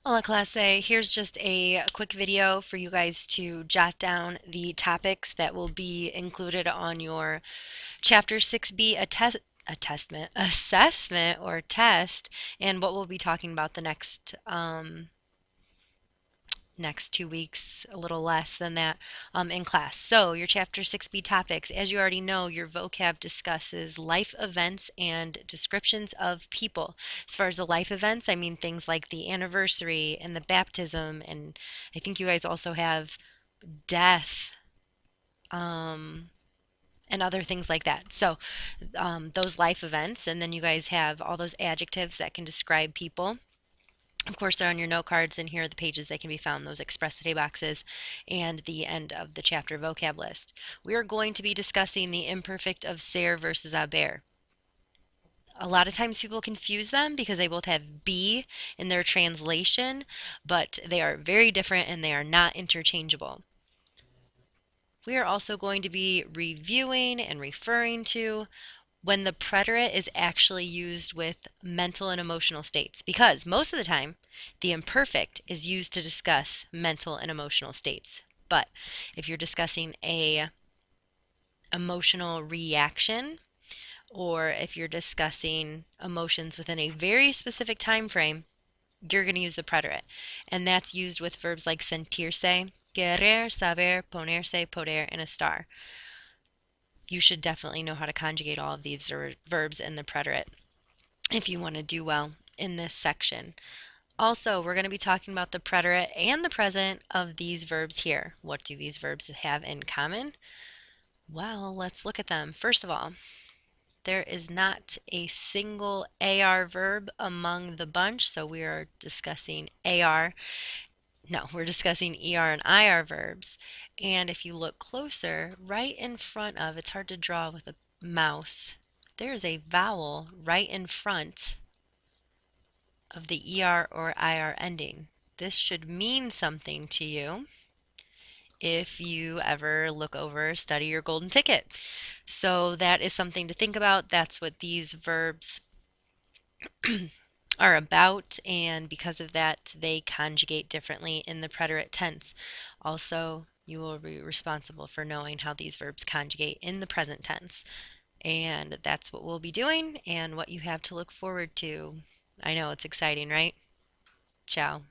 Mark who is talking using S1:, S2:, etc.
S1: Hola clase, here's just a quick video for you guys to jot down the topics that will be included on your Chapter 6B assessment or test, and what we'll be talking about the next 2 weeks, a little less than that, in class. So, your Chapter 6B topics, as you already know, your vocab discusses life events and descriptions of people. As far as the life events, I mean things like the anniversary and the baptism, and I think you guys also have death, um, and other things like that. So, those life events, and then you guys have all those adjectives that can describe people. Of course, they're on your note cards, and here are the pages that can be found, those express today boxes, and the end of the chapter vocab list. We are going to be discussing the imperfect of ser versus haber. A lot of times people confuse them because they both have be in their translation, but they are very different and they are not interchangeable. We are also going to be reviewing and referring to when the preterite is actually used with mental and emotional states, because most of the time the imperfect is used to discuss mental and emotional states. But if you're discussing a emotional reaction, or if you're discussing emotions within a very specific time frame, you're going to use the preterite. And that's used with verbs like sentirse, querer, saber, ponerse, poder, and estar. You should definitely know how to conjugate all of these verbs in the preterite if you want to do well in this section. Also, we're going to be talking about the preterite and the present of these verbs here. What do these verbs have in common? Well, let's look at them. First of all, there is not a single AR verb among the bunch, so we are discussing AR. No, we're discussing ER and IR verbs. And if you look closer, right in front of, it's hard to draw with a mouse, there's a vowel right in front of the ER or IR ending. This should mean something to you if you ever look over, study your golden ticket. So that is something to think about. That's what these verbs are about, and because of that, they conjugate differently in the preterite tense. Also, you will be responsible for knowing how these verbs conjugate in the present tense. And that's what we'll be doing and what you have to look forward to. I know it's exciting, right? Ciao.